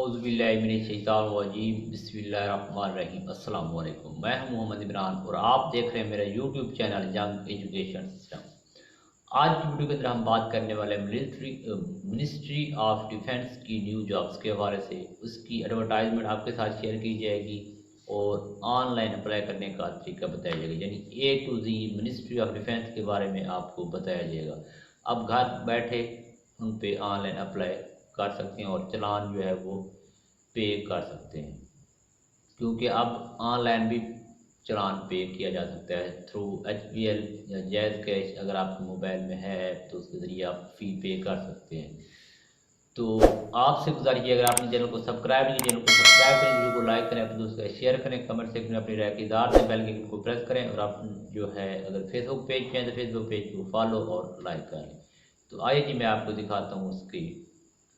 औज़ुबिल्लाहिमिनश्शैतानिर्रजीम बिस्मिल्लाहिर्रहमानिर्रहीम। अस्सलाम वालेकुम। मैं हूं मोहम्मद इमरान और आप देख रहे हैं मेरा YouTube channel young education system. आज की वीडियो के अंदर हम बात करने वाले मिनिस्ट्री ऑफ डिफेंस की न्यू जॉब्स के हवाले से। उसकी एडवर्टाइजमेंट आपके साथ शेयर की जाएगी और ऑनलाइन अप्लाई करने का तरीका बताया जाएगा, यानी A to Z ministry of defence के बारे में आपको बताया जाएगा। अब घर बैठे उन पे ऑनलाइन अप्लाई कर सकते हैं और चलान जो है वो पे कर सकते हैं, क्योंकि अब ऑनलाइन भी चलान पे किया जा सकता है थ्रू HBL या जैज़ कैश। अगर आपके मोबाइल में है ऐप तो उसके ज़रिए आप फ़ी पे कर सकते हैं। तो आपसे गुजारिश है, अगर आपने चैनल को सब्सक्राइब नहीं, चैनल को सब्सक्राइब करें, वीडियो को लाइक करें, अपने दोस्तों का शेयर करें, कमेंट सेक्शन में अपनी राय की इज़हार करें, बेल के आइकन को प्रेस करें और आप जो है अगर फेसबुक पेज पे हैं तो फेसबुक पेज को फॉलो और लाइक करें। तो आइए जी मैं आपको दिखाता हूँ उसकी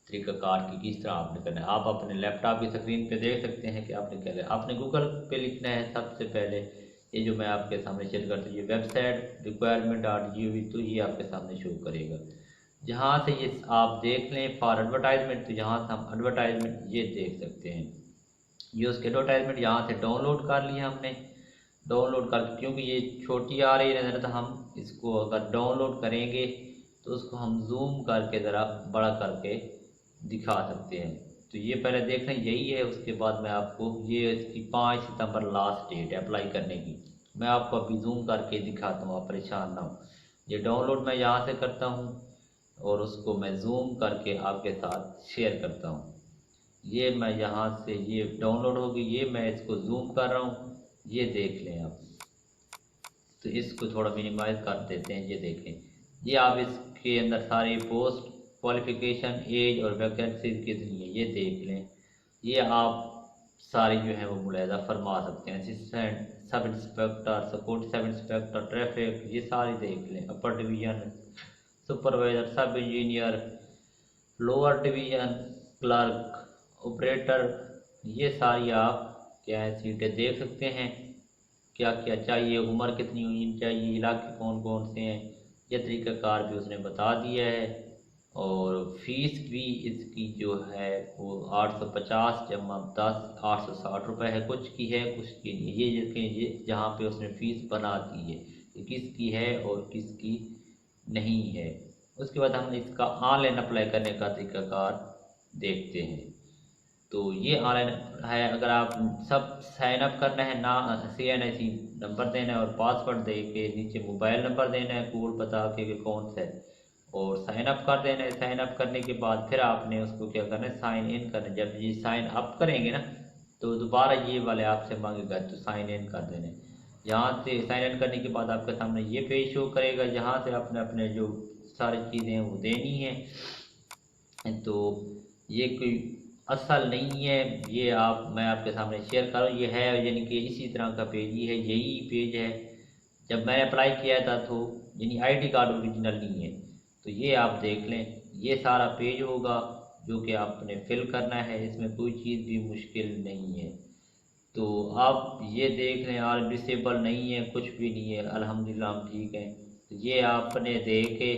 तरीक़ाकार की किस तरह आपने करना है। आप अपने लैपटॉप की स्क्रीन पे देख सकते हैं कि आपने क्या करना है। आपने गूगल पे लिखना है सबसे पहले, ये जो मैं आपके सामने शेयर करता हूँ, ये वेबसाइट requirement.gov, तो ये आपके सामने शो करेगा। जहाँ से ये आप देख लें फॉर एडवर्टाइजमेंट, तो यहाँ से हम एडवर्टाइजमेंट ये देख सकते हैं। ये उसके एडवर्टाइजमेंट यहाँ से डाउनलोड कर लिया हमने। डाउनलोड कर, क्योंकि ये छोटी आ रही है तो हम इसको अगर डाउनलोड करेंगे तो उसको हम जूम करके ज़रा बड़ा करके दिखा सकते हैं। तो ये पहले देख लें, यही है। उसके बाद मैं आपको, ये इसकी 5 सितंबर लास्ट डेट है अप्लाई करने की। मैं आपको अभी जूम करके दिखाता हूँ, आप परेशान ना हो। ये डाउनलोड मैं यहाँ से करता हूँ और उसको मैं जूम करके आपके साथ शेयर करता हूँ। ये मैं यहाँ से, ये डाउनलोड होगी, ये मैं इसको जूम कर रहा हूँ, ये देख लें आप। तो इसको थोड़ा मिनिमाइज कर देते हैं, ये देखें। ये आप इसके अंदर सारी पोस्ट, क्वालिफ़िकेशन, एज और वैकेंसी कितनी है ये देख लें। ये आप सारी जो है वो मुलाहिजा फरमा सकते हैं। Assistant sub inspector, support sub inspector, traffic, ये सारी देख लें। अपर डिवीज़न, सुपरवाइज़र, सब engineer, lower division, clerk, operator, ये सारी आप क्या है सीटें देख सकते हैं। क्या क्या चाहिए, उम्र कितनी होनी चाहिए, इलाके कौन कौन से हैं, यह तरीक़ाकार भी उसने बता दिया है। और फ़ीस भी इसकी जो है वो 850 जमा 10 860 रुपये है। कुछ की है कुछ की नहीं। ये देखें, ये जहाँ पे उसने फ़ीस बना दी है कि किसकी है और किसकी नहीं है। उसके बाद हम इसका ऑनलाइन अप्लाई करने का तरीक़ाकार देखते हैं। तो ये ऑनलाइन है। अगर आप सब साइन अप करना है, ना CNIC नंबर देना है और पासवर्ड दे के नीचे मोबाइल नंबर देना है, कोड बता के कि कौन सा है, और साइन अप कर देना है। साइन अप करने के बाद फिर आपने उसको क्या करना है, साइन इन करना है। जब ये साइन अप करेंगे ना तो दोबारा ये वाले आपसे मांगेगा, तो साइन इन कर देना है। यहाँ से साइन इन करने के बाद आपके सामने ये पेज शो करेगा, जहाँ से आपने अपने जो सारी चीज़ें हैं वो देनी है। तो ये कोई असल नहीं है, ये मैं आपके सामने शेयर कर रहा हूँ। ये है यानी कि इसी तरह का पेज ही है, यही पेज है जब मैंने अप्लाई किया था। तो यानी ID कार्ड ओरिजिनल नहीं है। तो ये आप देख लें, ये सारा पेज होगा जो कि आपने फिल करना है। इसमें कोई चीज़ भी मुश्किल नहीं है। तो आप ये देख लें, और डिसेबल नहीं है, कुछ भी नहीं है, अल्हम्दुलिल्लाह हम ठीक हैं। तो ये आपने दे के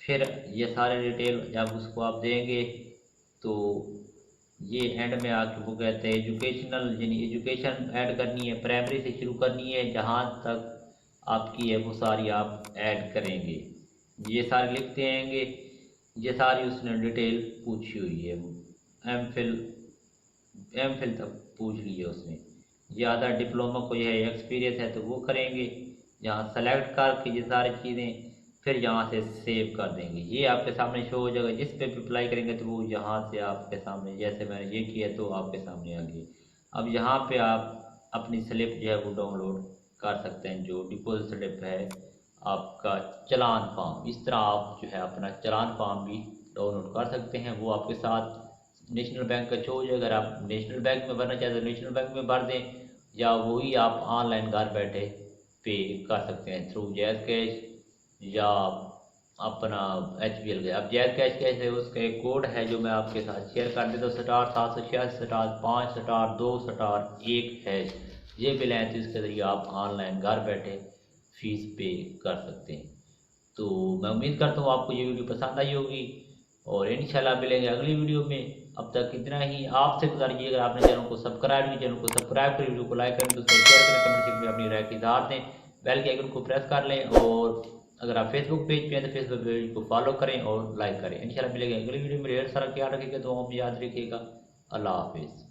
फिर ये सारे डिटेल जब उसको आप देंगे तो ये एंड में आके वो कहते हैं एजुकेशनल, यानी एजुकेशन ऐड करनी है, प्राइमरी से शुरू करनी है, जहाँ तक आपकी है वो सारी आप ऐड करेंगे। ये सारे लिखते आएंगे। ये सारी उसने डिटेल पूछी हुई है। एम फिल तक पूछ ली है उसने। ज़्यादा डिप्लोमा कोई है, एक्सपीरियंस है तो वो करेंगे। यहाँ सेलेक्ट करके ये सारी चीज़ें फिर यहाँ से सेव कर देंगे। ये आपके सामने शो हो जाएगा। जिस पे भी अप्लाई करेंगे तो वो यहाँ से आपके सामने, जैसे मैंने ये किया तो आपके सामने आ गई। अब यहाँ पे आप अपनी स्लिप जो है वो डाउनलोड कर सकते हैं, जो डिपॉजिट स्लिप है आपका, चलान फॉर्म। इस तरह आप जो है अपना चलान फॉर्म भी डाउनलोड कर सकते हैं। वो आपके साथ नेशनल बैंक का शो हो जाएगा। अगर आप नेशनल बैंक में भरना चाहते हैं तो नेशनल बैंक में भर दें, या वही आप ऑनलाइन घर बैठे पे कर सकते हैं थ्रू जैज़ कैश या अपना HBL गया। अब जैज़ कैश कैसे, उसका एक कोड है जो मैं आपके साथ शेयर कर देता हूँ, *786*5*2*1#। ये बिल हैं तो इसके ज़रिए आप ऑनलाइन घर बैठे फ़ीस पे कर सकते हैं। तो मैं उम्मीद करता हूँ आपको ये वीडियो पसंद आई होगी और इंशाल्लाह मिलेंगे अगली वीडियो में। अब तक इतना ही। आपसे गुजारिश अगर आपने चैनल को सब्सक्राइब किया, चैनल को सब्सक्राइब करें, वीडियो को लाइक करें, दोस्तों शेयर करें, कमेंट सेक्शन में अपनी राय की इज़हार दें, बेल के आइकन को प्रेस कर लें और अगर आप फेसबुक पेज पे हैं तो फेसबुक पेज को फॉलो करें और लाइक करें। इंशाल्लाह मिलेंगे अगली वीडियो में। ढेर सारा ख्याल रखिएगा, तो हम याद रखिएगा। अल्लाह हाफिज़।